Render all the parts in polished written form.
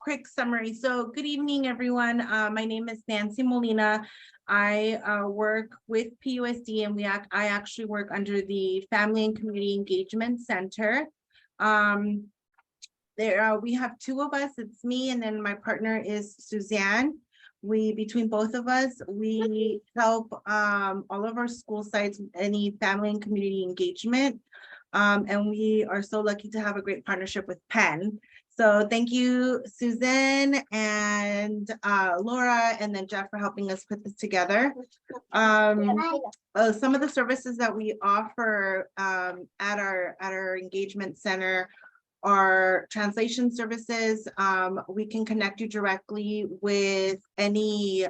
quick summary. So good evening, everyone. My name is Nancy Molina. I work with PUSD, and I actually work under the Family and Community Engagement Center. We have two of us. It's me, and then my partner is Suzanne. Between both of us, we help all of our school sites with any family and community engagement. And we are so lucky to have a great partnership with Penn. So thank you, Susan and Laura, and then Jeff for helping us put this together. Some of the services that we offer at our engagement center are translation services. We can connect you directly with any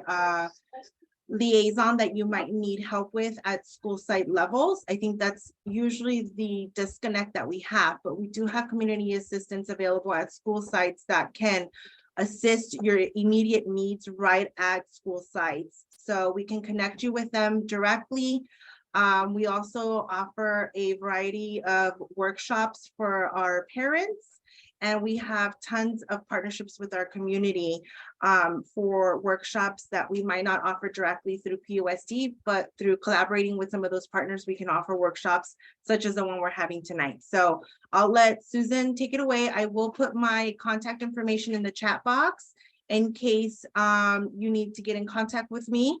liaison that you might need help with at school site levels. I think that's usually the disconnect that we have, but we do have community assistance available at school sites that can assist your immediate needs right at school sites. So we can connect you with them directly. We also offer a variety of workshops for our parents, and we have tons of partnerships with our community for workshops that we might not offer directly through PUSD, but through collaborating with some of those partners, we can offer workshops such as the one we're having tonight. So I'll let Susan take it away. I will put my contact information in the chat box in case you need to get in contact with me.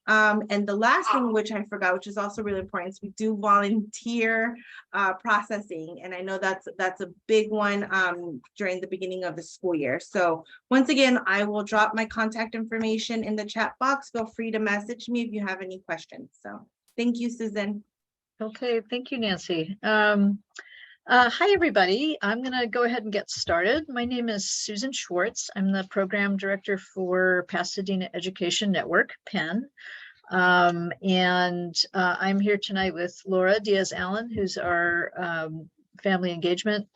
And the last thing, which I forgot, which is also really important, is we do volunteer processing. And I know that's a big one during the beginning of the school year. So once again, I will drop my contact information in the chat box. Feel free to message me if you have any questions. So thank you, Susan. Okay, thank you, Nancy. Hi, everybody. I'm going to go ahead and get started. My name is Susan Schwartz. I'm the program director for Pasadena Education Network, PEN. I'm here tonight with Laura Diaz-Allen, who's our family engagement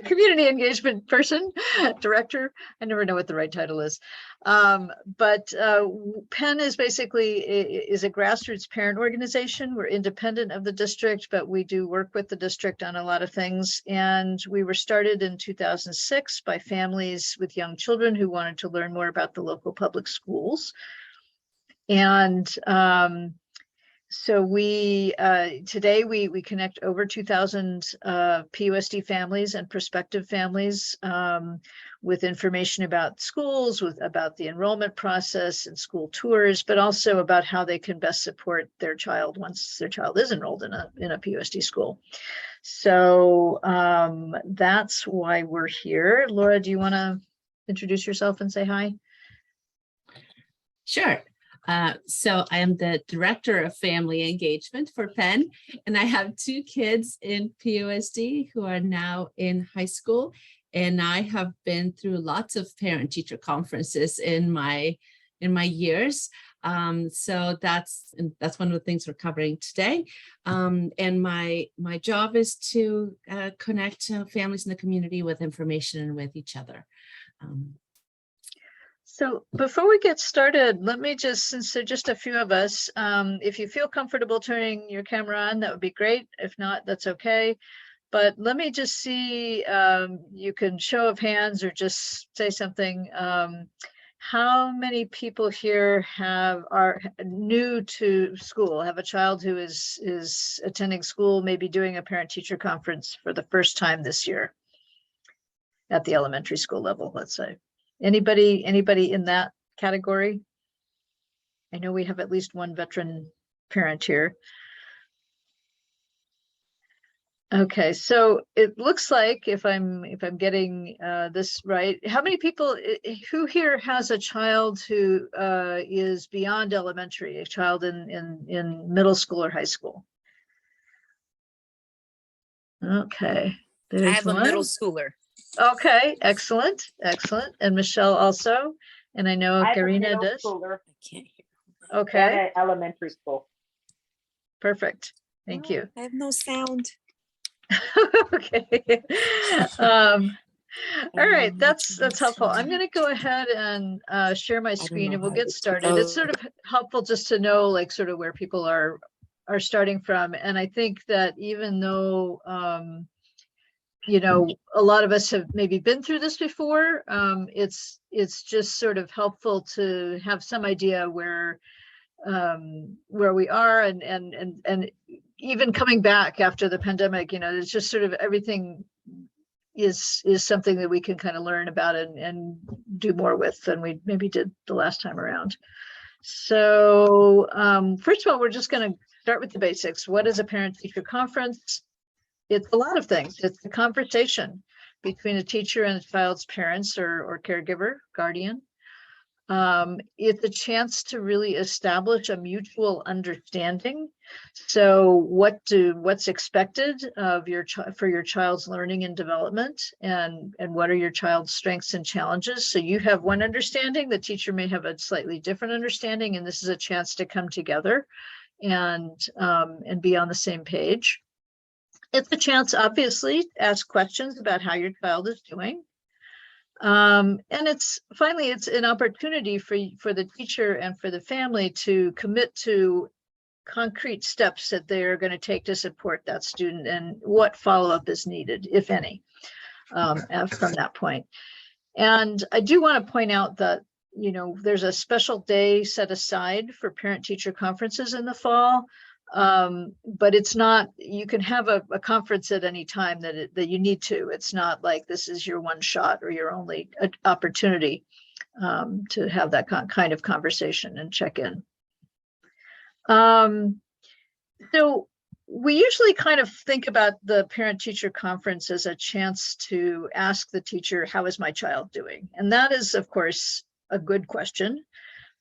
community engagement person, director. I never know what the right title is. But PEN is basically is a grassroots parent organization. We're independent of the district, but we do work with the district on a lot of things. And we were started in 2006 by families with young children who wanted to learn more about the local public schools. And so today we connect over 2,000 PUSD families and prospective families with information about schools, about the enrollment process and school tours, but also about how they can best support their child once their child is enrolled in a PUSD school. So that's why we're here. Laura, do you want to introduce yourself and say hi? Sure. So I am the director of family engagement for PEN, and I have two kids in PUSD who are now in high school. And I have been through lots of parent-teacher conferences in my years. So that's one of the things we're covering today. And my job is to connect families in the community with information and with each other. So before we get started, let me just, since there are just a few of us, if you feel comfortable turning your camera on, that would be great. If not, that's okay. But let me just see, you can show of hands or just say something. How many people here are new to school, have a child who is attending school, maybe doing a parent-teacher conference for the first time this year at the elementary school level, let's say? Anybody in that category? I know we have at least one veteran parent here. Okay, so it looks like if I'm getting this right, how many people who here has a child who is beyond elementary, a child in middle school or high school? Okay, there's I have one. a middle schooler. Okay, excellent. And Michelle also, and I know Karina does. I can't hear. Okay, At elementary school. perfect. Thank you. I have no sound. Okay. All right, that's helpful. I'm going to go ahead and share my screen and we'll get started. It's sort of helpful just to know like sort of where people are starting from. And I think that even though you know, a lot of us have maybe been through this before. It's just sort of helpful to have some idea where we are, and even coming back after the pandemic, you know, it's just sort of everything is something that we can kind of learn about and do more with than we maybe did the last time around. So first of all, we're just going to start with the basics. What is a parent-teacher conference? It's a lot of things. It's a conversation between a teacher and a child's parents or caregiver, guardian. It's a chance to really establish a mutual understanding. So what's expected of for your child's learning and development, and what are your child's strengths and challenges? So you have one understanding, the teacher may have a slightly different understanding, and this is a chance to come together and be on the same page. It's a chance, obviously, to ask questions about how your child is doing. And it's an opportunity for the teacher and for the family to commit to concrete steps that they're going to take to support that student, and what follow-up is needed, if any, from that point. And I do want to point out that, you know, there's a special day set aside for parent-teacher conferences in the fall. But it's not, you can have a conference at any time that you need to. It's not like this is your one shot or your only opportunity to have that kind of conversation and check in. So we usually kind of think about the parent-teacher conference as a chance to ask the teacher, how is my child doing? And that is, of course, a good question.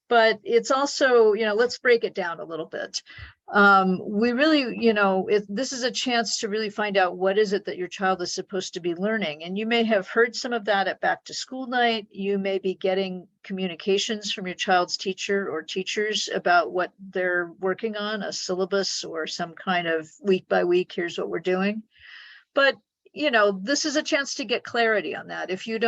But it's also, you know, let's break it down a little bit. We really, you know, this is a chance to really find out what is it that your child is supposed to be learning. And you may have heard some of that at back to school night. You may be getting communications from your child's teacher or teachers about what they're working on, a syllabus or some kind of week by week, here's what we're doing. But you know, this is a chance to get clarity on that. If you're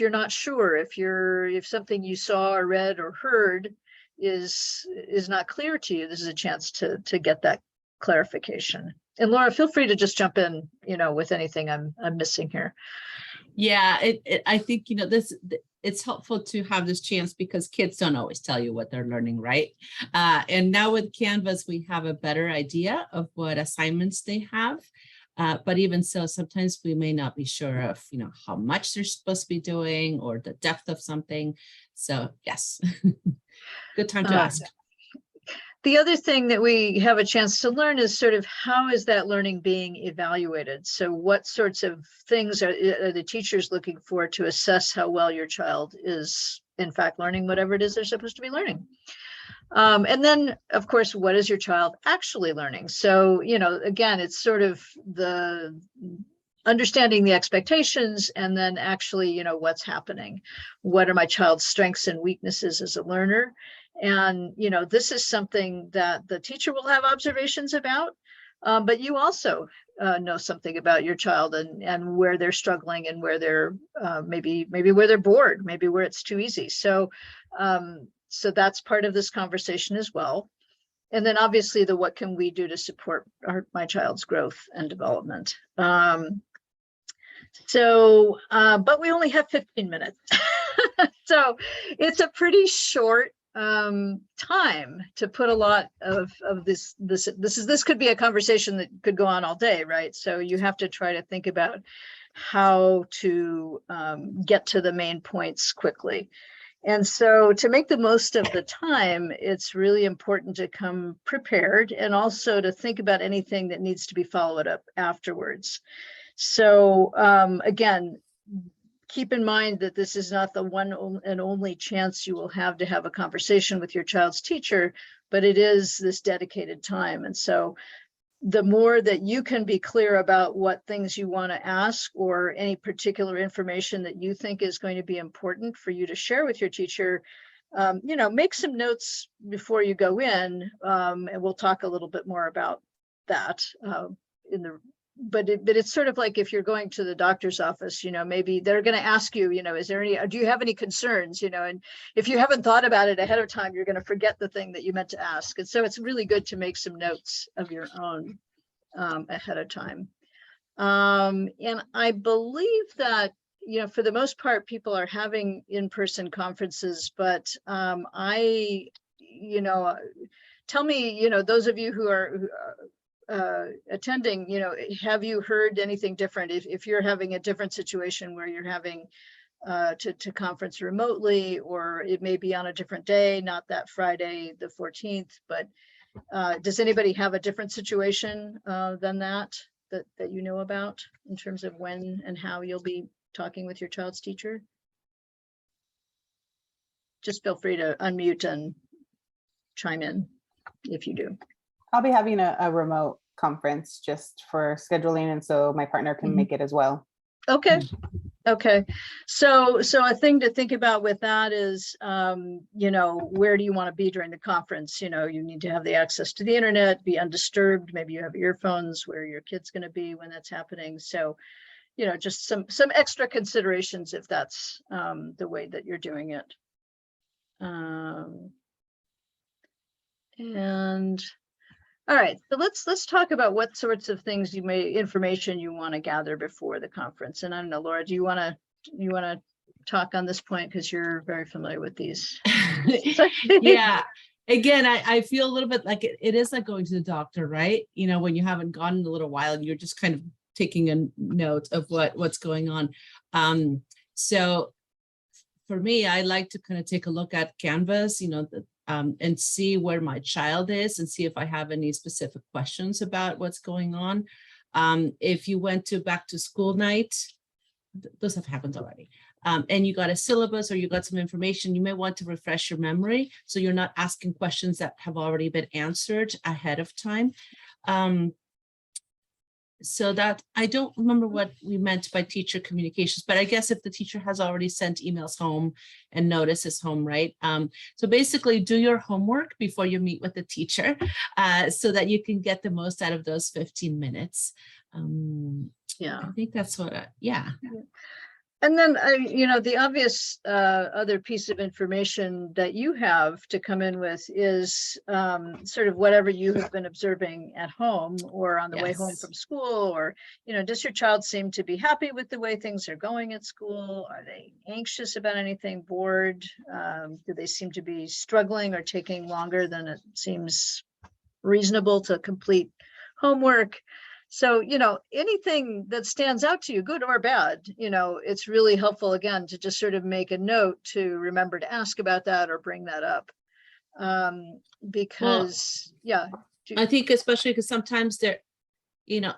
not sure, if something you saw or read or heard is not clear to you, this is a chance to get that clarification. And Laura, feel free to just jump in, you know, with anything I'm missing here. Yeah, I think, you know, it's helpful to have this chance because kids don't always tell you what they're learning, right? And now with Canvas, we have a better idea of what assignments they have. But even so, sometimes we may not be sure of, you know, how much they're supposed to be doing or the depth of something. So yes, good time to ask. The other thing that we have a chance to learn is sort of how is that learning being evaluated? So what sorts of things are the teachers looking for to assess how well your child is in fact learning whatever it is they're supposed to be learning? And then, of course, what is your child actually learning? So, you know, again, it's sort of the understanding the expectations and then actually, you know, what's happening. What are my child's strengths and weaknesses as a learner? And, you know, this is something that the teacher will have observations about, but you also know something about your child and where they're struggling and where they're maybe where they're bored, maybe where it's too easy. So that's part of this conversation as well. And then obviously what can we do to support my child's growth and development? But we only have 15 minutes. So it's a pretty short time to put a lot of this. This could be a conversation that could go on all day, right? So you have to try to think about how to get to the main points quickly. And so to make the most of the time, it's really important to come prepared and also to think about anything that needs to be followed up afterwards. So again, keep in mind that this is not the one and only chance you will have to have a conversation with your child's teacher, but it is this dedicated time. And so the more that you can be clear about what things you want to ask or any particular information that you think is going to be important for you to share with your teacher, you know, make some notes before you go in, and we'll talk a little bit more about that but it's sort of like if you're going to the doctor's office, you know, maybe they're going to ask you, you know, do you have any concerns, you know, and if you haven't thought about it ahead of time, you're going to forget the thing that you meant to ask. And so it's really good to make some notes of your own ahead of time. And I believe that, you know, for the most part, people are having in-person conferences, but you know, tell me, you know, those of you who are attending, you know, have you heard anything different? If you're having a different situation where you're having to conference remotely, or it may be on a different day, not that Friday, the 14th, but does anybody have a different situation than that you know about in terms of when and how you'll be talking with your child's teacher? Just feel free to unmute and chime in if you do. I'll be having a remote conference just for scheduling, and so my partner can Mhm. make it as well. Okay. Okay. So a thing to think about with that is, you know, where do you want to be during the conference? You know, you need to have the access to the internet, be undisturbed. Maybe you have earphones, where your kid's going to be when that's happening. So, you know, just some extra considerations if that's the way that you're doing it. And all right, so let's talk about what sorts of things information you want to gather before the conference. And I don't know, Laura, do you want to talk on this point, because you're very familiar with these? Yeah. Again, I feel a little bit like it is like going to the doctor, right? You know, when you haven't gone in a little while, and you're just kind of taking a note of what's going on. So for me, I like to kind of take a look at Canvas, you know, and see where my child is, and see if I have any specific questions about what's going on. If you went to back to school night, those have happened already. And you got a syllabus, or you got some information, you may want to refresh your memory, so you're not asking questions that have already been answered ahead of time. So that, I don't remember what we meant by teacher communications, but I guess if the teacher has already sent emails home and notices home, right? So basically do your homework before you meet with the teacher, so that you can get the most out of those 15 minutes. Yeah. I think that's what, yeah. And then, you know, the obvious other piece of information that you have to come in with is sort of whatever you have been observing at home or on the way home Yes. from school, or, you know, does your child seem to be happy with the way things are going at school? Are they anxious about anything, bored? Do they seem to be struggling or taking longer than it seems reasonable to complete homework? So, you know, anything that stands out to you, good or bad, you know, it's really helpful, again, to just sort of make a note to remember to ask about that or bring that up. Because, yeah. I think especially because sometimes they're, you know,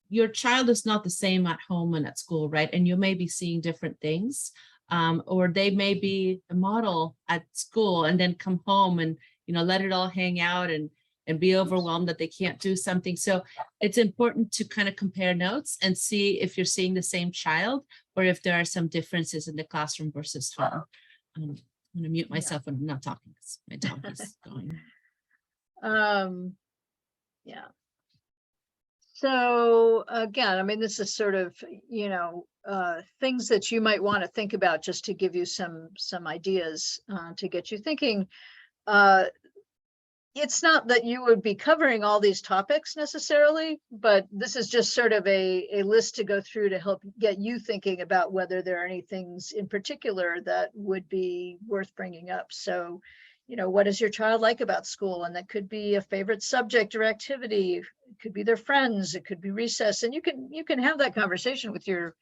your child is not the same at home and at school, right? And you may be seeing different things, or they may be a model at school and then come home and, you know, let it all hang out and be overwhelmed that they can't do something. So it's important to kind of compare notes and see if you're seeing the same child, or if there are some differences in the classroom versus home. I'm going to mute myself when I'm not talking, because my dog is going. Yeah. So again, I mean, this is sort of, you know, things that you might want to think about, just to give you some ideas to get you thinking. It's not that you would be covering all these topics necessarily, but this is just sort of a list to go through to help get you thinking about whether there are any things in particular that would be worth bringing up. So, you know, what does your child like about school? And that could be a favorite subject or activity. It could be their friends. It could be recess. And you can have that conversation with your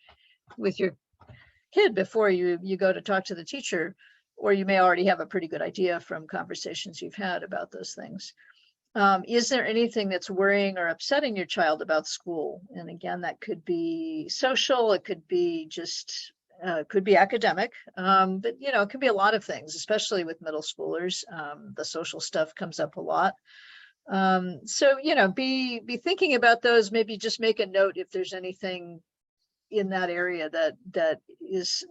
kid before you go to talk to the teacher. Or you may already have a pretty good idea from conversations you've had about those things. Is there anything that's worrying or upsetting your child about school? And again, that could be social, it could be just, could be academic, but you know, it could be a lot of things, especially with middle schoolers. The social stuff comes up a lot. So, you know, be thinking about those, maybe just make a note if there's anything in that area that is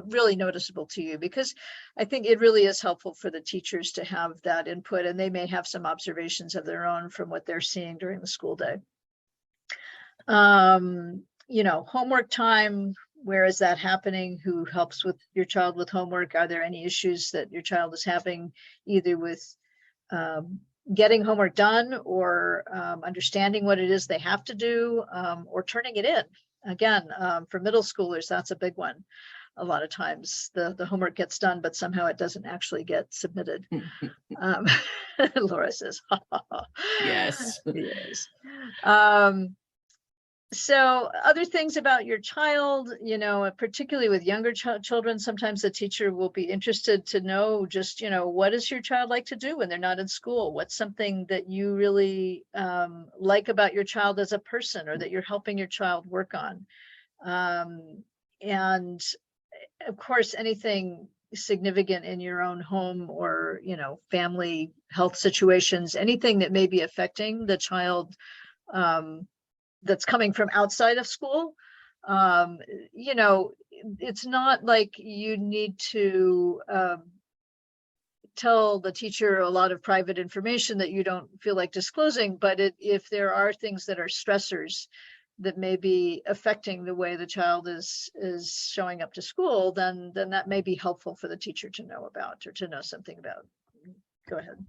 really noticeable to you, because I think it really is helpful for the teachers to have that input, and they may have some observations of their own from what they're seeing during the school day. You know, homework time, where is that happening? Who helps with your child with homework? Are there any issues that your child is having, either with getting homework done, or understanding what it is they have to do, or turning it in. Again, for middle schoolers, that's a big one. A lot of times the homework gets done, but somehow it doesn't actually get submitted. Um, Laura says, ha, ha, ha. Yes. Yes. So other things about your child, you know, particularly with younger children, sometimes the teacher will be interested to know just, you know, what does your child like to do when they're not in school? What's something that you really like about your child as a person, or that you're helping your child work on? And of course, anything significant in your own home, or, you know, family health situations, anything that may be affecting the child that's coming from outside of school. You know, it's not like you need to tell the teacher a lot of private information that you don't feel like disclosing, but if there are things that are stressors that may be affecting the way the child is showing up to school, then that may be helpful for the teacher to know about, or to know something about. Go ahead.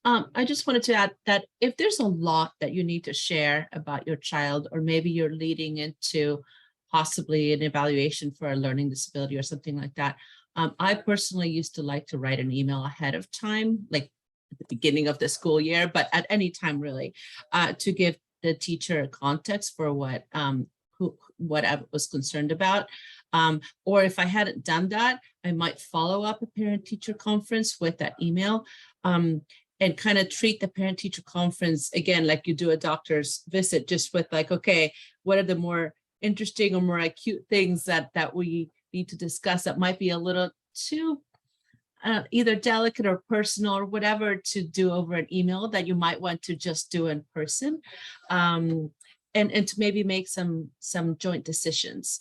I just wanted to add that if there's a lot that you need to share about your child, or maybe you're leading into possibly an evaluation for a learning disability or something like that, I personally used to like to write an email ahead of time, like at the beginning of the school year, but at any time really, to give the teacher context for what I was concerned about. Or if I hadn't done that, I might follow up a parent-teacher conference with that email. And kind of treat the parent-teacher conference again like you do a doctor's visit, just with like, okay, what are the more interesting or more acute things that we need to discuss that might be a little too either delicate or personal or whatever to do over an email, that you might want to just do in person, and to maybe make some joint decisions.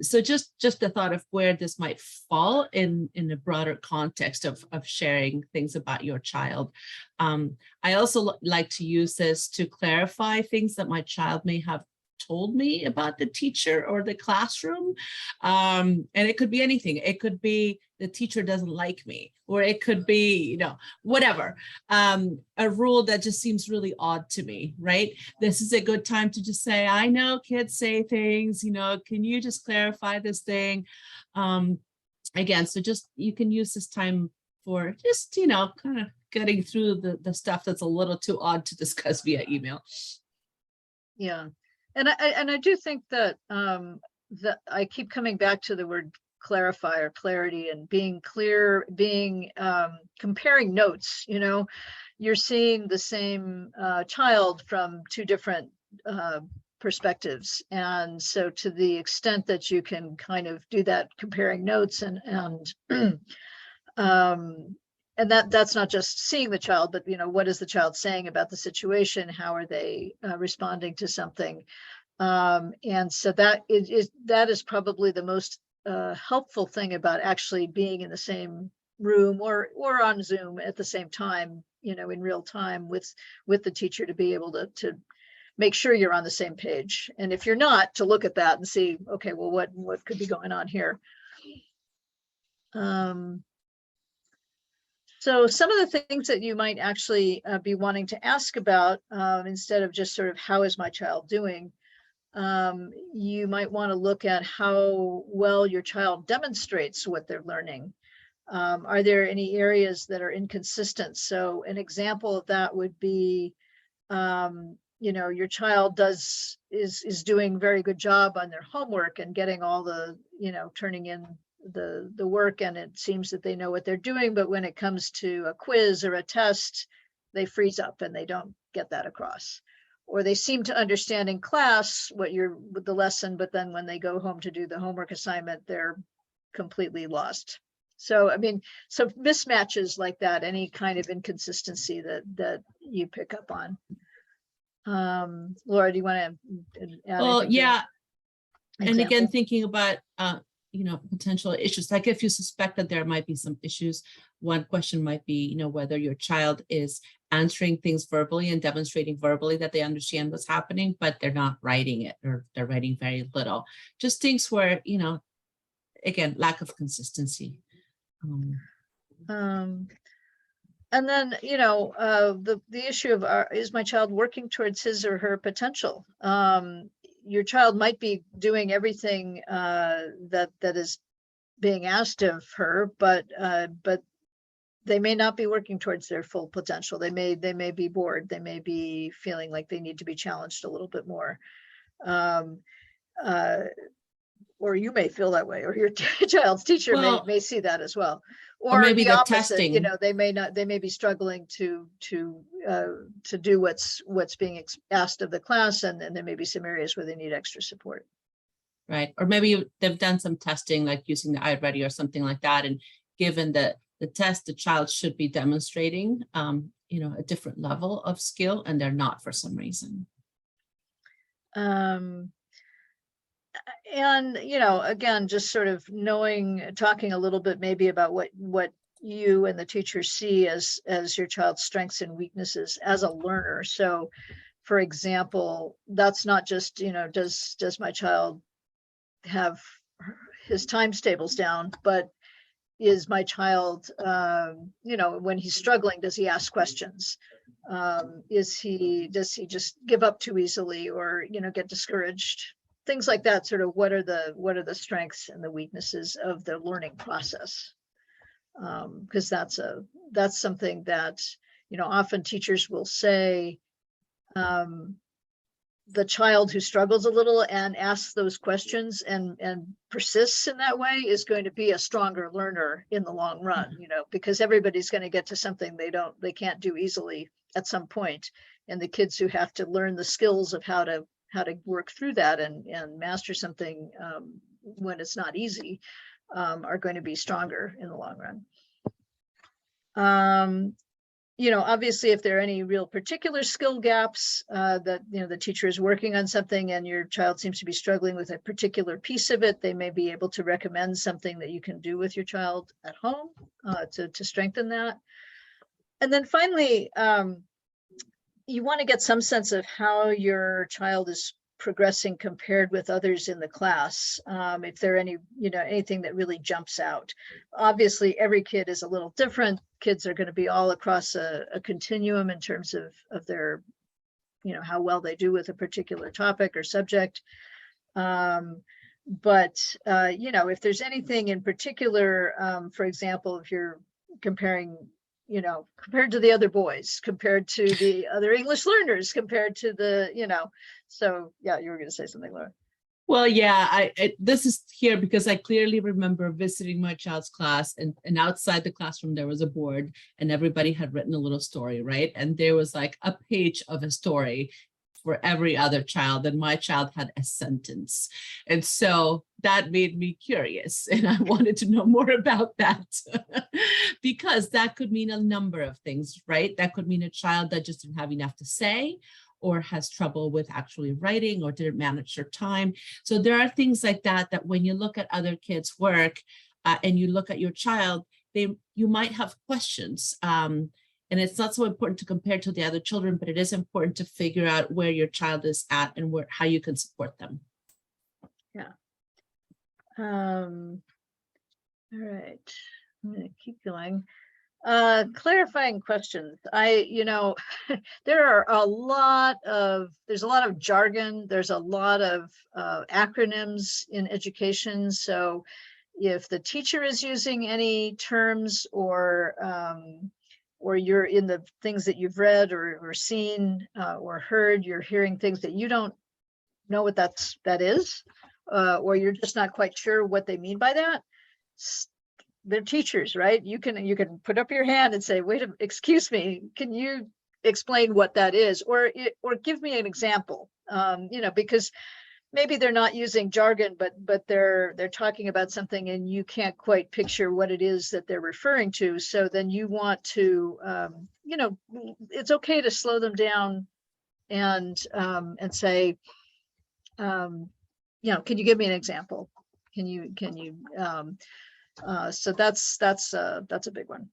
So just the thought of where this might fall in a broader context of sharing things about your child. I also like to use this to clarify things that my child may have told me about the teacher or the classroom. And it could be anything. It could be the teacher doesn't like me, or it could be, you know, whatever. A rule that just seems really odd to me, right? This is a good time to just say, I know kids say things, you know, can you just clarify this thing? Again, so just, you can use this time for just, you know, kind of getting through the stuff that's a little too odd to discuss via email. Yeah. And I do think that that I keep coming back to the word clarify or clarity, and being clear, being comparing notes. You know, you're seeing the same child from two different perspectives, and so to the extent that you can kind of do that, comparing notes, and that's not just seeing the child, but, you know, what is the child saying about the situation? How are they responding to something? And so that is probably the most helpful thing about actually being in the same room or on Zoom at the same time, you know, in real time with the teacher, to be able to make sure you're on the same page. And if you're not, to look at that and see, okay, well, what could be going on here? So some of the things that you might actually be wanting to ask about, instead of just sort of, how is my child doing? You might want to look at how well your child demonstrates what they're learning. Are there any areas that are inconsistent? So an example of that would be, you know, your child is doing very good job on their homework and getting all the, you know, turning in the work, and it seems that they know what they're doing, but when it comes to a quiz or a test, they freeze up and they don't get that across. Or they seem to understand in class with the lesson, but then when they go home to do the homework assignment, they're completely lost. So, I mean, so mismatches like that, any kind of inconsistency that you pick up on. Laura, do you want to add? Well, yeah. And example? again, thinking about, you know, potential issues, like if you suspect that there might be some issues, one question might be, you know, whether your child is answering things verbally and demonstrating verbally that they understand what's happening, but they're not writing it, or they're writing very little. Just things where, you know, again, lack of consistency. And then, the issue of is my child working towards his or her potential? Your child might be doing everything that is being asked of her, but they may not be working towards their full potential. They may be bored. They may be feeling like they need to be challenged a little bit more. Um, or you may feel that way, or your child's teacher Well, may see that as well. or maybe the the opposite, testing. they may be struggling to do what's being asked of the class, and there may be some areas where they need extra support. Right, or maybe they've done some testing, like using the iReady or something like that, and given the test, the child should be demonstrating, a different level of skill, and they're not for some reason. And, again, just sort of talking a little bit maybe about what you and the teacher see as your child's strengths and weaknesses as a learner. So, for example, that's not just, does my child have his times tables down, but is my child, when he's struggling, does he ask questions? Does he just give up too easily, or, get discouraged? Things like that. Sort of what are the strengths and the weaknesses of the learning process? Because that's something that, often teachers will say, the child who struggles a little and asks those questions and persists in that way is going to be a stronger learner in the long run, because everybody's going to get to something they can't do easily at some point. And the kids who have to learn the skills of how to work through that and master something when it's not easy are going to be stronger in the long run. Obviously, if there are any real particular skill gaps that, the teacher is working on something and your child seems to be struggling with a particular piece of it, they may be able to recommend something that you can do with your child at home to strengthen that. And then finally, you want to get some sense of how your child is progressing compared with others in the class. If there are anything that really jumps out. Obviously, every kid is a little different. Kids are going to be all across a continuum in terms of their, how well they do with a particular topic or subject. But if there's anything in particular, for example, if you're comparing, compared to the other boys, compared to the other English learners, compared to the, so yeah, you were going to say something, Laura. Well, yeah, this is here because I clearly remember visiting my child's class, and outside the classroom, there was a board and everybody had written a little story, right? And there was like a page of a story for every other child, and my child had a sentence. And so that made me curious, and I wanted to know more about that because that could mean a number of things, right? That could mean a child that just didn't have enough to say, or has trouble with actually writing, or didn't manage their time. So there are things like that, that when you look at other kids' work and you look at your child, you might have questions. And it's not so important to compare to the other children, but it is important to figure out where your child is at and how you can support them. Yeah. All right. I'm going to keep going. Clarifying questions. There's a lot of jargon. There's a lot of acronyms in education. So if the teacher is using any terms or you're in the things that you've read or seen or heard, you're hearing things that you don't know what that is, or you're just not quite sure what they mean by that. They're teachers, right? You can put up your hand and say, wait, excuse me, can you explain what that is? Or give me an example, because maybe they're not using jargon, but they're talking about something and you can't quite picture what it is that they're referring to. So then you want to, it's okay to slow them down and say, can you give me an example? So that's a big one.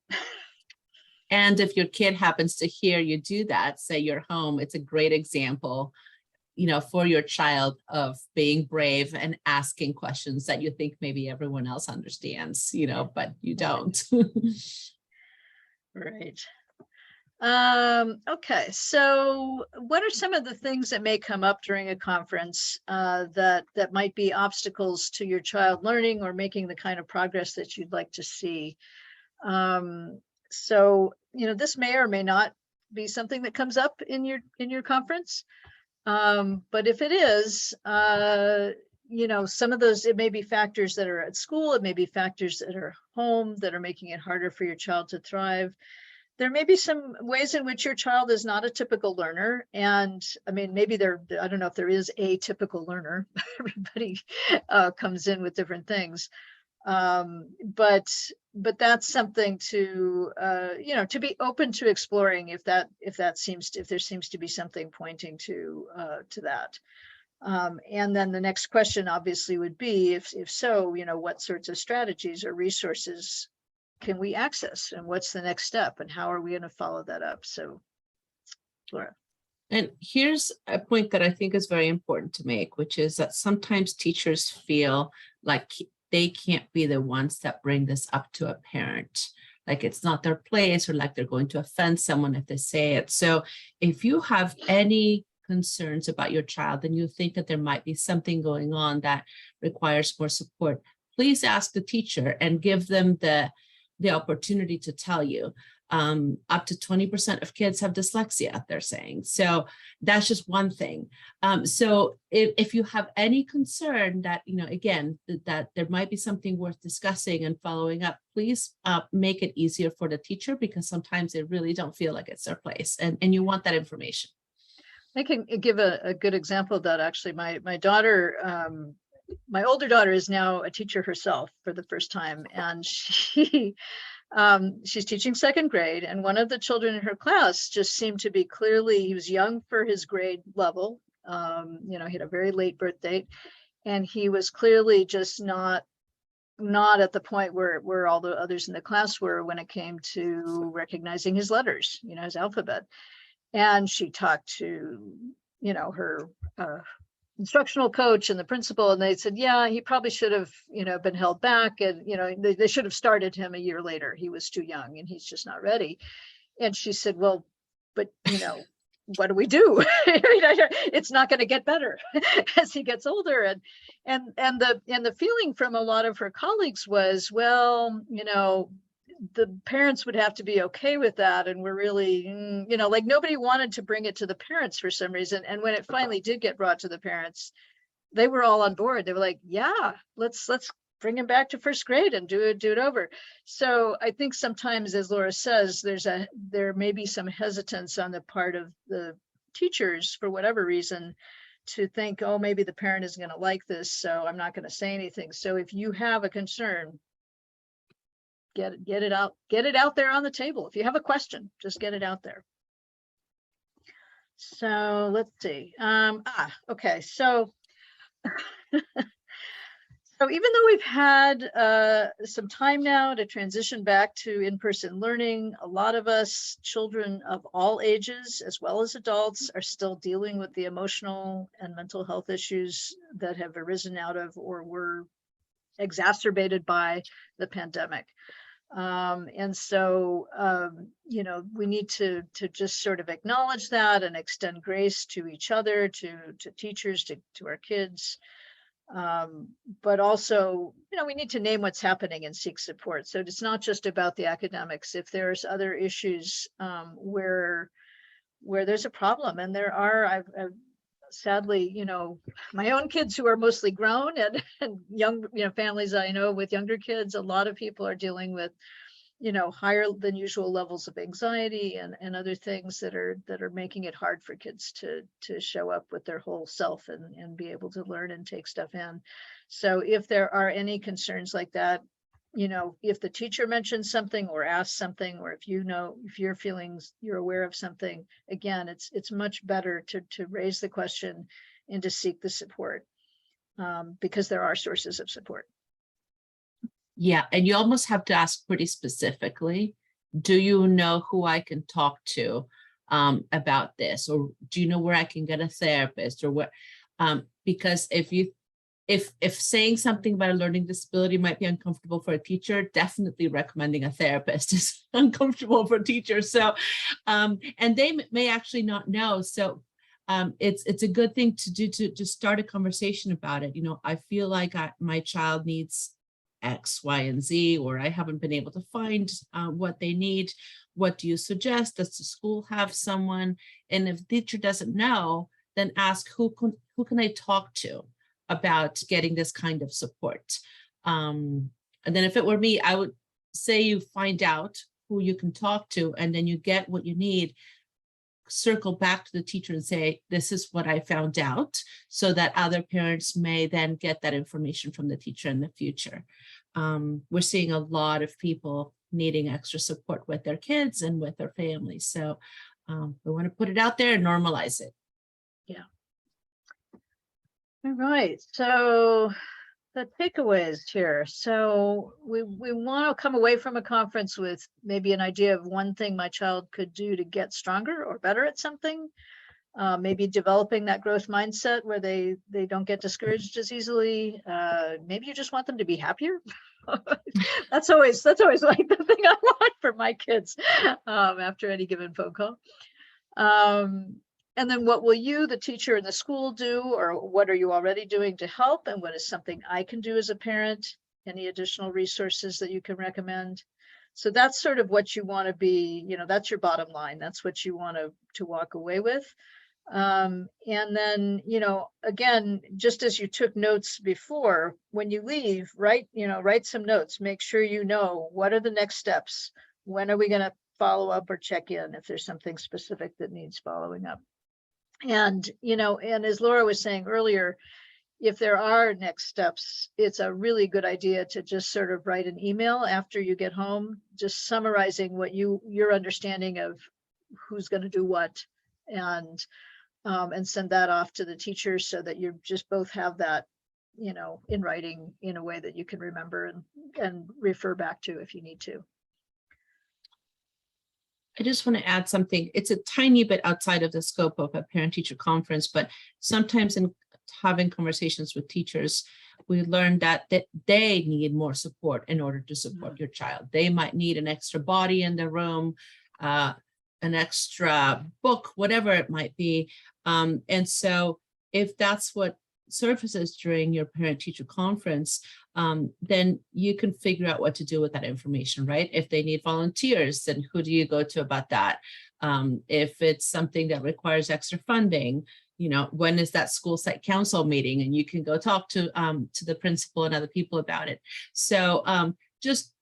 And if your kid happens to hear you do that, say you're home, it's a great example, for your child of being brave and asking questions that you think maybe everyone else understands, but you don't. Right. Okay, so what are some of the things that may come up during a conference that might be obstacles to your child learning or making the kind of progress that you'd like to see? So, this may or may not be something that comes up in your conference. But if it is, some of those, it may be factors that are at school, it may be factors that are home that are making it harder for your child to thrive. There may be some ways in which your child is not a typical learner. And I mean, maybe I don't know if there is a typical learner. Everybody comes in with different things. But that's something to, to be open to exploring if there seems to be something pointing to that. And then the next question obviously would be, if so, what sorts of strategies or resources can we access, and what's the next step, and how are we going to follow that up? So, Laura. And here's a point that I think is very important to make, which is that sometimes teachers feel like they can't be the ones that bring this up to a parent, like it's not their place, or like they're going to offend someone if they say it. So if you have any concerns about your child and you think that there might be something going on that requires more support, please ask the teacher and give them the opportunity to tell you. Up to 20% of kids have dyslexia, they're saying. So that's just one thing. So if you have any concern that, again, that there might be something worth discussing and following up, please make it easier for the teacher, because sometimes they really don't feel like it's their place, and you want that information. I can give a good example of that. Actually, my daughter, my older daughter is now a teacher herself for the first time, and she's teaching second grade, and one of the children in her class just seemed to be he was young for his grade level. He had a very late birth date, and he was clearly just not at the point where all the others in the class were when it came to recognizing his letters, his alphabet. And she talked to, her instructional coach and the principal, and they said, yeah, he probably should have, been held back, and, they should have started him a year later. He was too young and he's just not ready. And she said, well, but, what do we do? It's not going to get better as he gets older. And the feeling from a lot of her colleagues was, well, the parents would have to be okay with that. And we're really, like nobody wanted to bring it to the parents for some reason. And when it finally did get brought to the parents, they were all on board. They were like, yeah, let's bring him back to first grade and do it over. So I think sometimes, as Laura says, there may be some hesitance on the part of the teachers for whatever reason to think, oh, maybe the parent isn't going to like this, so I'm not going to say anything. So if you have a concern, get it out there on the table. If you have a question, just get it out there. So let's see. Okay. So even though we've had some time now to transition back to in-person learning, a lot of us, children of all ages, as well as adults, are still dealing with the emotional and mental health issues that have arisen out of or were exacerbated by the pandemic. And so, we need to just sort of acknowledge that and extend grace to each other, to teachers, to our kids. But also, we need to name what's happening and seek support. So it's not just about the academics. If there's other issues where there's a problem, and there are, I've sadly, my own kids who are mostly grown and young, families I know with younger kids, a lot of people are dealing with, higher than usual levels of anxiety and other things that are making it hard for kids to show up with their whole self and be able to learn and take stuff in. So if there are any concerns like that, if the teacher mentions something or asks something, or if you're aware of something, again, it's much better to raise the question and to seek the support, because there are sources of support. Yeah, and you almost have to ask pretty specifically, do you know who I can talk to about this? Or do you know where I can get a therapist, or what? Because if you if saying something about a learning disability might be uncomfortable for a teacher, definitely recommending a therapist is uncomfortable for teachers. So, and they may actually not know. So it's a good thing to do to start a conversation about it. You know, I feel like my child needs X, Y, and Z, or I haven't been able to find what they need. What do you suggest? Does the school have someone? And if the teacher doesn't know, then ask who can I talk to about getting this kind of support. And then if it were me, I would say you find out who you can talk to, and then you get what you need. Circle back to the teacher and say, this is what I found out, so that other parents may then get that information from the teacher in the future. We're seeing a lot of people needing extra support with their kids and with their families. So we want to put it out there and normalize it. All right, so the takeaways here. So we want to come away from a conference with maybe an idea of one thing my child could do to get stronger or better at something. Maybe developing that growth mindset where they don't get discouraged as easily. Maybe you just want them to be happier. That's always like the thing I want for my kids after any given phone call. And then what will you, the teacher and the school do, or what are you already doing to help? And what is something I can do as a parent? Any additional resources that you can recommend? So that's sort of what you want to be, you know, that's your bottom line. That's what you want to walk away with. And then, you know, again, just as you took notes before, when you leave, write some notes, make sure you know what are the next steps. When are we going to follow up or check in if there's something specific that needs following up? And, you know, and as Laura was saying earlier, if there are next steps, it's a really good idea to just sort of write an email after you get home, just summarizing what your understanding of who's going to do what, and send that off to the teachers so that you just both have that, you know, in writing in a way that you can remember and refer back to if you need to. I just want to add something. It's a tiny bit outside of the scope of a parent-teacher conference, but sometimes in having conversations with teachers, we learn that they need more support in order to support your child. They might need an extra body in the room, an extra book, whatever it might be. And so if that's what surfaces during your parent-teacher conference, then you can figure out what to do with that information, right? If they need volunteers, then who do you go to about that? If it's something that requires extra funding, you know, when is that school site council meeting? And you can go talk to the principal and other people about it. So just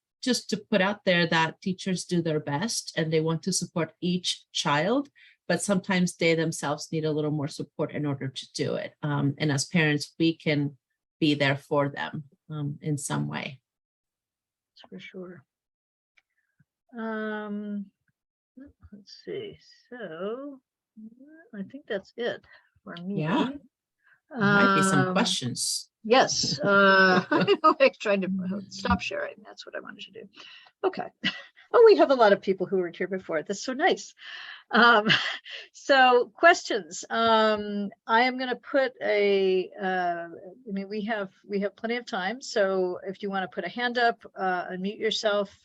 to put out there that teachers do their best and they want to support each child, but sometimes they themselves need a little more support in order to do it. And as parents, we can be there for them in some way. For sure. Let's see. So I think that's it for me. Yeah. There might be some Um, questions. Yes, I'm like trying to stop sharing. That's what I wanted to do. Okay. Oh, we have a lot of people who were here before. That's so nice. So questions. I am going to put I mean, we have plenty of time. So if you want to put a hand up, unmute yourself.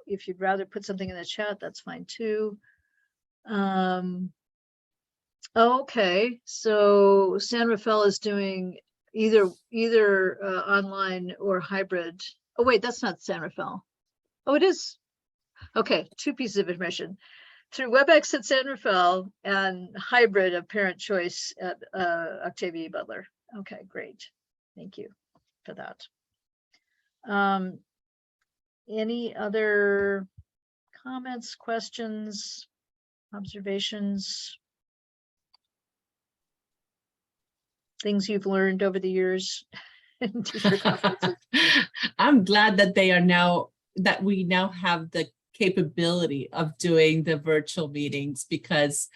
If you'd rather put something in the chat, that's fine too. Okay. So San Rafael is doing either online or hybrid. Oh, wait, that's not San Rafael. Oh, it is. Okay, two pieces of information. Through WebEx at San Rafael and hybrid of Parent Choice at Octavia Butler. Okay, great. Thank you for that. Any other comments, questions, observations? Things you've learned over the years in teacher conferences? I'm glad that that we now have the capability of doing the virtual meetings, because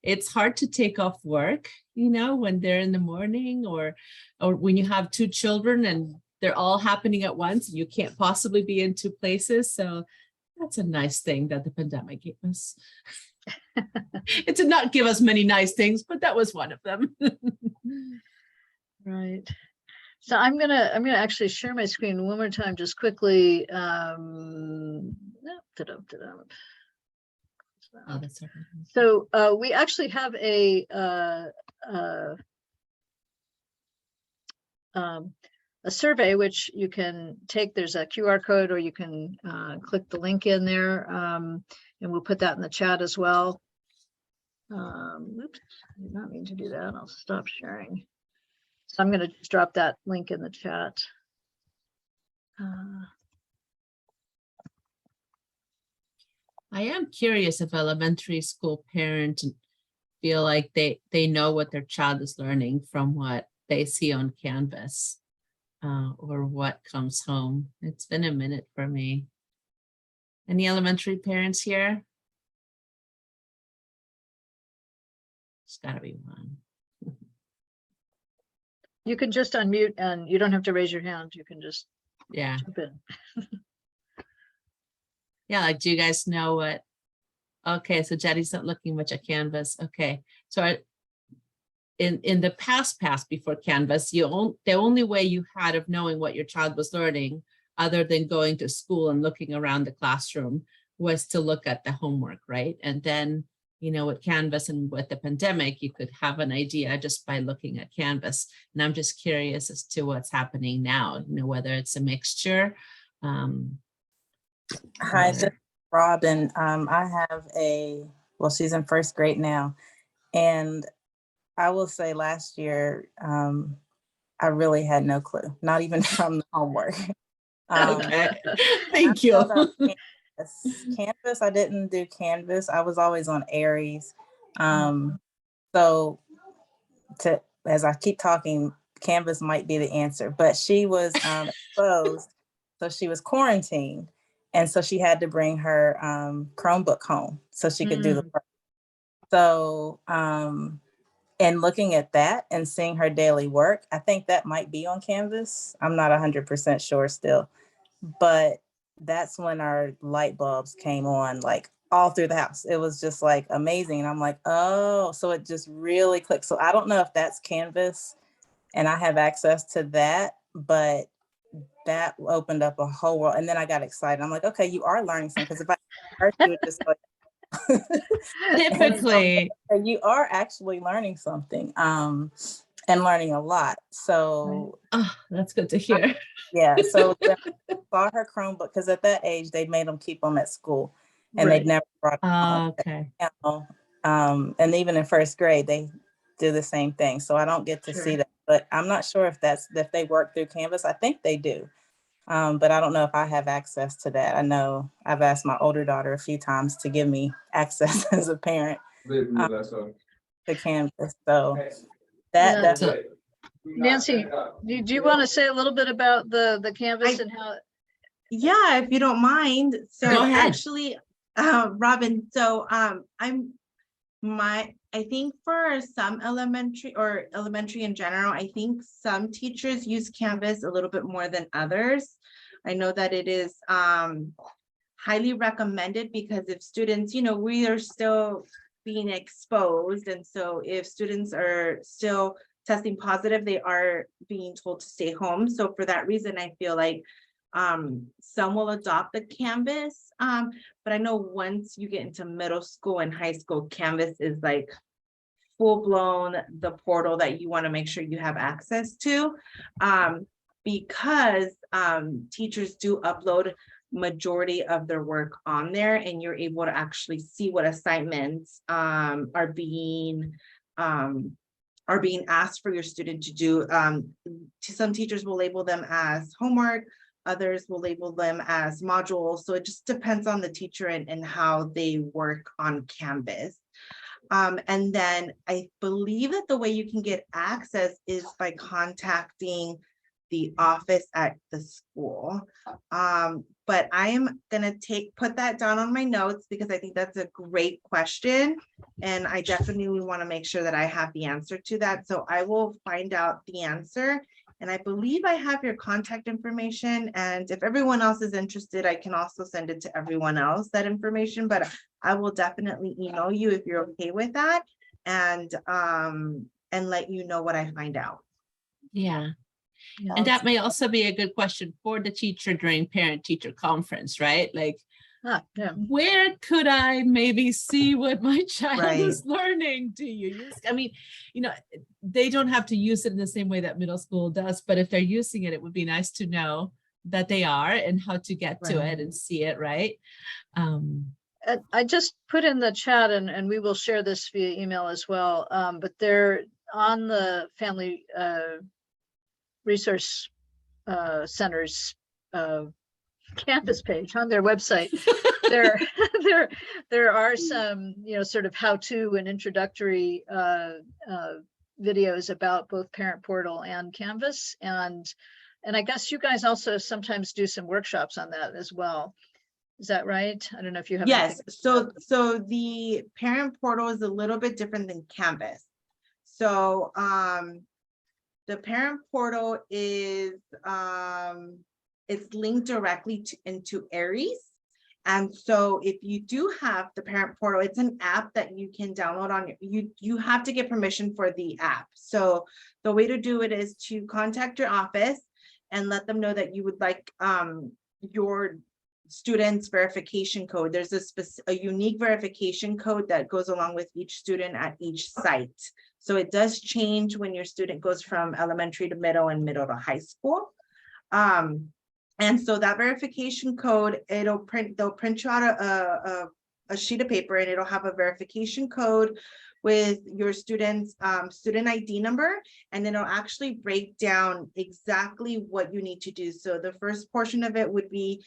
it's hard to take off work, you know, when they're in the morning or when you have two children and they're all happening at once and you can't possibly be in two places. So that's a nice thing that the pandemic gave us. It did not give us many nice things, but that was one of them. Right. So I'm gonna actually share my screen one more time, just quickly. Oh, that's okay. So we actually have a survey which you can take. There's a QR code, or you can click the link in there, and we'll put that in the chat as well. Oops, I did not mean to do that. I'll stop sharing. So I'm going to just drop that link in the chat. I am curious if elementary school parents feel like they know what their child is learning from what they see on Canvas, or what comes home. It's been a minute for me. Any elementary parents here? It's gotta be one. You can just unmute, and you don't have to raise your hand. You can just Yeah. jump in. Yeah, like, do you guys know what? Okay, so Jetty's not looking much at Canvas. Okay, so in the past before Canvas, the only way you had of knowing what your child was learning, other than going to school and looking around the classroom, was to look at the homework, right? And then, you know, with Canvas and with the pandemic, you could have an idea just by looking at Canvas. And I'm just curious as to what's happening now, you know, whether it's a mixture. Hi, this is Robin. I have well, she's in first grade now. And I will say last year, I really had no clue, not even from the homework. Okay, thank you. Canvas, I didn't do Canvas. I was always on Aries. So as I keep talking, Canvas might be the answer, but she was exposed. So she was quarantined. And so she had to bring her Chromebook home so she could do the work. So, and looking at that and seeing her daily work, I think that might be on Canvas. I'm not 100% sure still, but that's when our light bulbs came on, like all through the house. It was just like amazing. And I'm like, oh, so it just really clicked. So I don't know if that's Canvas and I have access to that, but that opened up a whole world. And then I got excited. I'm like, okay, you are learning something. Because if I first you would just like Typically, you are actually learning something, and learning a lot. So oh, that's good to hear. yeah. So then I saw her Chromebook, because at that age they made them keep them at school, and Right. they'd never brought them home. Okay. And even in first grade they do the same thing. So I don't get to see that, but I'm not sure if they work through Canvas. I think they do. But I don't know if I have access to that. I know I've asked my older daughter a few times to give me access as a parent to Canvas. So that Yeah. definitely. Nancy, do you want to say a little bit about the Canvas and how? Yeah, if you don't mind. So Go ahead. actually, Robin, so I think for some elementary in general, I think some teachers use Canvas a little bit more than others. I know that it is highly recommended, because if students, you know, we are still being exposed. And so if students are still testing positive, they are being told to stay home. So for that reason, I feel like some will adopt the Canvas, but I know once you get into middle school and high school, Canvas is like full-blown the portal that you want to make sure you have access to, because teachers do upload majority of their work on there, and you're able to actually see what assignments are being asked for your student to do. Some teachers will label them as homework, others will label them as modules. So it just depends on the teacher and how they work on Canvas. And then I believe that the way you can get access is by contacting the office at the school. But I am gonna put that down on my notes, because I think that's a great question. And I definitely want to make sure that I have the answer to that. So I will find out the answer. And I believe I have your contact information. And if everyone else is interested, I can also send it to everyone else, that information, but I will definitely email you if you're okay with that, and let you know what I find out. Yeah. Yeah. And that may also be a good question for the teacher during parent-teacher conference, right? Like, Yeah. where could I maybe see what my child Right. is learning? Do you use, I mean, they don't have to use it in the same way that middle school does, but if they're using it, it would be nice to know that they are and how to get to Right. it and see it, right? I just put in the chat and we will share this via email as well. But they're on the Family Resource Center's campus page on their website. there there are some, sort of how-to and introductory videos about both Parent Portal and Canvas. And I guess you guys also sometimes do some workshops on that as well. Is that right? I don't know if you have. Yes, anything- so the parent portal is a little bit different than Canvas. So the parent portal is it's linked directly into Aries. And so if you do have the parent portal, it's an app that you can download on you have to get permission for the app. So the way to do it is to contact your office and let them know that you would like your student's verification code. There's a unique verification code that goes along with each student at each site. So it does change when your student goes from elementary to middle and middle to high school. And so that verification code, they'll print you out a sheet of paper and it'll have a verification code with your student's student ID number, and then it'll actually break down exactly what you need to do. So the first portion of it would be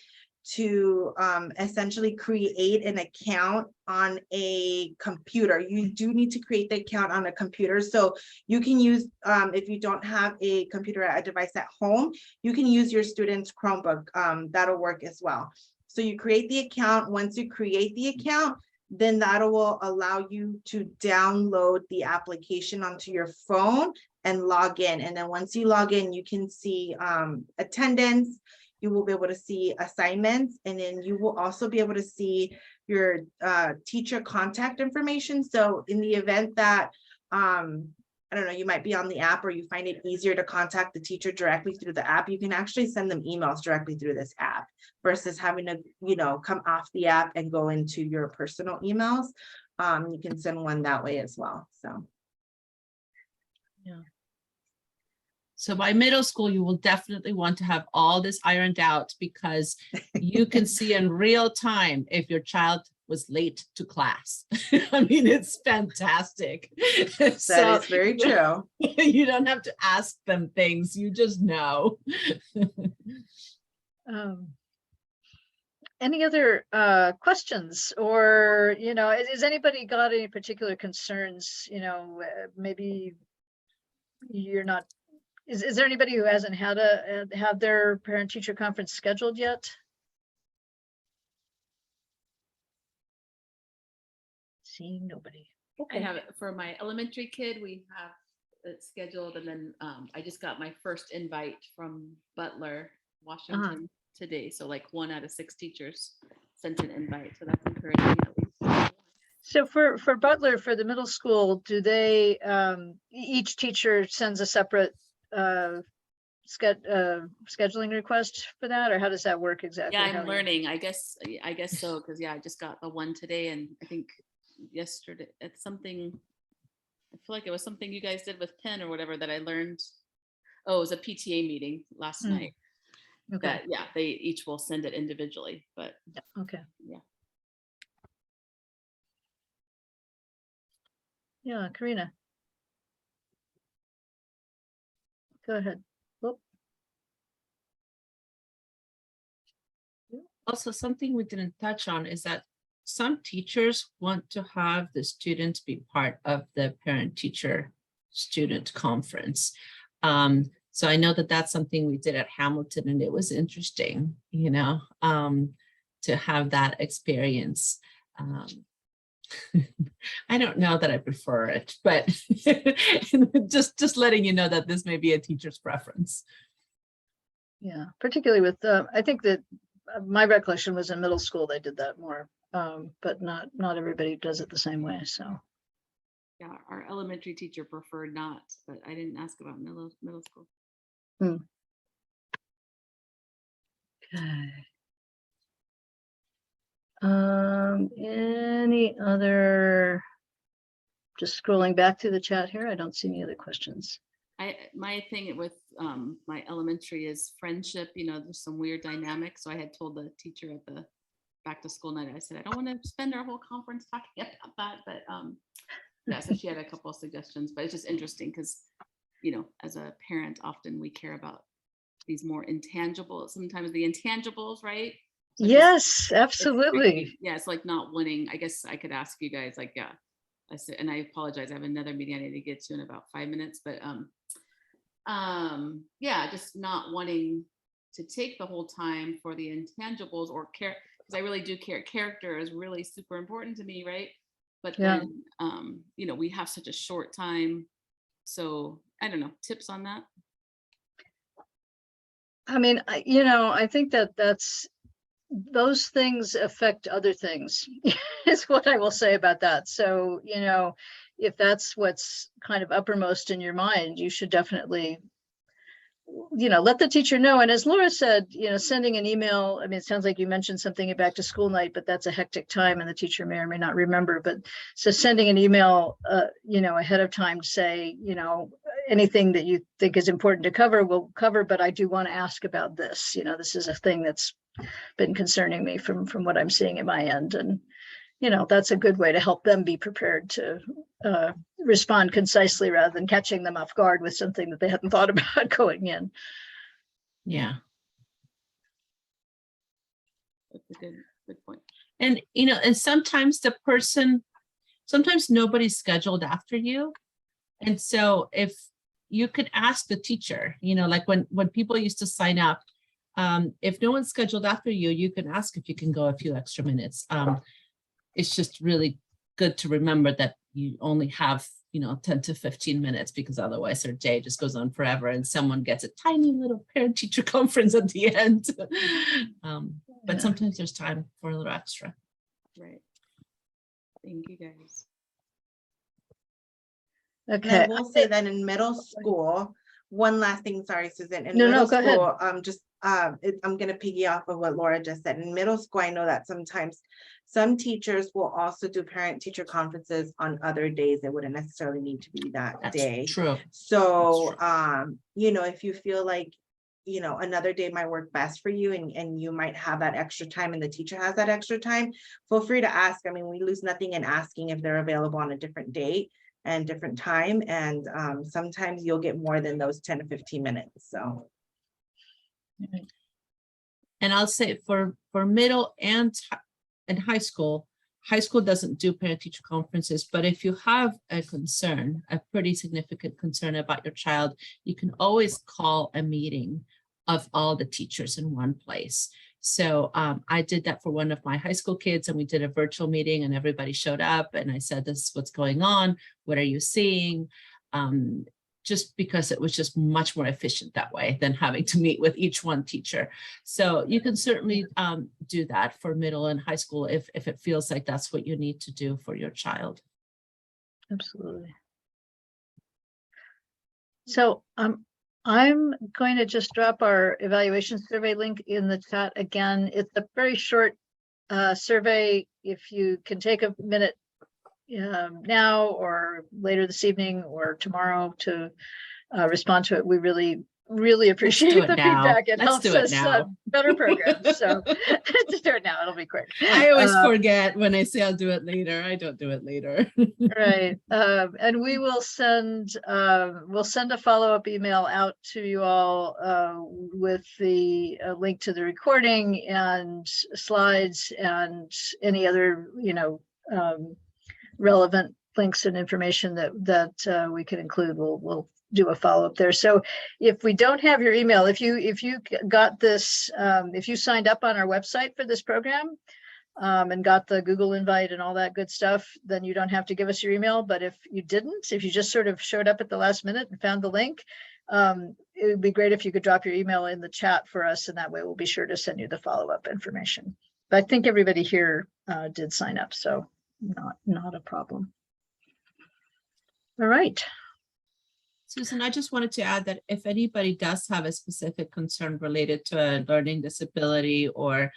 to essentially create an account on a computer. You do need to create the account on a computer. So you can use, if you don't have a computer device at home, you can use your student's Chromebook. That'll work as well. So you create the account. Once you create the account, then that will allow you to download the application onto your phone and log in. And then once you log in, you can see attendance. You will be able to see assignments, and then you will also be able to see your teacher contact information. So in the event that, I don't know, you might be on the app or you find it easier to contact the teacher directly through the app, you can actually send them emails directly through this app versus having to, come off the app and go into your personal emails. You can send one that way as well, so. Yeah. So by middle school, you will definitely want to have all this ironed out because you can see in real time if your child was late to class. I mean, it's fantastic. That is very true. You don't have to ask them things, you just know. Any other questions, or, has anybody got any particular concerns? Maybe you're not. Is there anybody who hasn't had their parent-teacher conference scheduled yet? Seeing nobody. I have it for my elementary kid. We have it scheduled, and then I just got my first invite from Butler, Washington today. So like 1 out of 6 teachers sent an invite. So that's encouraging at least. So for Butler, for the middle school, do they each teacher sends a separate scheduling request for that, or how does that work exactly? Yeah, I'm learning. I guess so, because I just got the one today, and I think yesterday it's something. I feel like it was something you guys did with Penn or whatever that I learned. Oh, it was a PTA meeting last night. Okay. That they each will send it individually, but Okay. Yeah. Yeah, Karina. Go ahead. Also, something we didn't touch on is that some teachers want to have the students be part of the parent-teacher student conference. So I know that that's something we did at Hamilton, and it was interesting, to have that experience. I don't know that I prefer it, but just letting you know that this may be a teacher's preference. Yeah, particularly with, I think that my recollection was in middle school, they did that more, but not everybody does it the same way, so. yeah, our elementary teacher preferred not, but I didn't ask about middle school. Okay. Any other, just scrolling back through the chat here, I don't see any other questions. My thing with my elementary is friendship. You know, there's some weird dynamics. So I had told the teacher at the back to school night, I said, I don't want to spend our whole conference talking about that. But yeah, so she had a couple of suggestions, but it's just interesting because, you know, as a parent, often we care about these more intangible, sometimes the intangibles, right? So Yes, it's absolutely. yeah, it's like not wanting, I guess I could ask you guys, like, yeah, I said, and I apologize, I have another meeting I need to get to in about 5 minutes, but yeah, just not wanting to take the whole time for the intangibles or care, because I really do care. Character is really super important to me, right? But Yeah. then you know, we have such a short time, so I don't know, tips on that. I mean, you know, I think that those things affect other things is what I will say about that. So, you know, if that's what's kind of uppermost in your mind, you should definitely, you know, let the teacher know. And as Laura said, you know, sending an email, I mean, it sounds like you mentioned something at back to school night, but that's a hectic time and the teacher may or may not remember. But so sending an email, you know, ahead of time to say, you know, anything that you think is important to cover, we'll cover, but I do want to ask about this. You know, this is a thing that's been concerning me from what I'm seeing at my end. And, you know, that's a good way to help them be prepared to respond concisely rather than catching them off guard with something that they hadn't thought about going in. Yeah. That's a good point. And, you know, and sometimes sometimes nobody's scheduled after you. And so if you could ask the teacher, you know, like when people used to sign up, if no one's scheduled after you, you can ask if you can go a few extra minutes. It's just really good to remember that you only have, you know, 10 to 15 minutes, because otherwise their day just goes on forever and someone gets a tiny little parent-teacher conference at the end. But sometimes there's time for a little extra. Right. Thank you guys. And Okay. I will say that in middle school, one last thing, sorry, Susan, in No, middle go ahead. school, I'm gonna piggy off of what Laura just said. In middle school, I know that sometimes some teachers will also do parent-teacher conferences on other days. It wouldn't necessarily need to be that That's day. true. So, you know, if you feel like, you know, another day might work best for you and you might have that extra time and the teacher has that extra time, feel free to ask. I mean, we lose nothing in asking if they're available on a different date and different time. And sometimes you'll get more than those 10 to 15 minutes. So. And I'll say for middle and high school doesn't do parent-teacher conferences, but if you have a concern, a pretty significant concern about your child, you can always call a meeting of all the teachers in one place. So I did that for one of my high school kids, and we did a virtual meeting and everybody showed up and I said, this is what's going on. What are you seeing? Just because it was just much more efficient that way than having to meet with each one teacher. So you can certainly do that for middle and high school if it feels like that's what you need to do for your child. Absolutely. So I'm going to just drop our evaluation survey link in the chat again. It's a very short survey. If you can take a minute now or later this evening or tomorrow to respond to it, we really appreciate the feedback. It helps us better programs. So just do it now. It'll be quick. I always forget when I say I'll do it later. I don't do it later. Right. And we will send a follow-up email out to you all with the link to the recording and slides and any other, you know, relevant links and information that we can include. We'll do a follow-up there. So if we don't have your email, if you got this, if you signed up on our website for this program and got the Google invite and all that good stuff, then you don't have to give us your email. But if you didn't, if you just sort of showed up at the last minute and found the link, it would be great if you could drop your email in the chat for us, and that way we'll be sure to send you the follow-up information. But I think everybody here did sign up, so not a problem. All right. Susan, I just wanted to add that if anybody does have a specific concern related to a learning disability or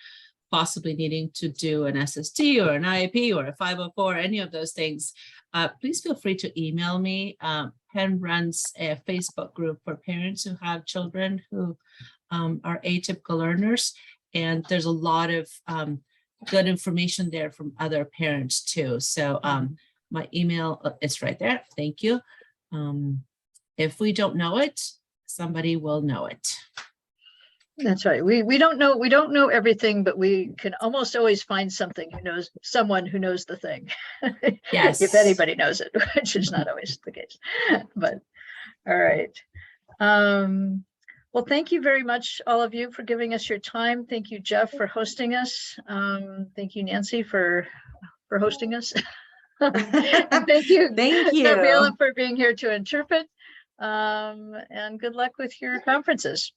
possibly needing to do an SST or an IEP or a 504, any of those things, please feel free to email me. Penn runs a Facebook group for parents who have children who are atypical learners. And there's a lot of good information there from other parents too. So my email is right there. Thank you. If we don't know it, somebody will know it. That's right. We don't know everything, but we can almost always find someone who knows the thing. Yes. If anybody knows it, which is not always the case. But all right. Well, thank you very much, all of you, for giving us your time. Thank you, Jeff, for hosting us. Thank you, Nancy, for hosting us. And thank you, Thank you. Gabriella, for being here to interpret. And good luck with your conferences.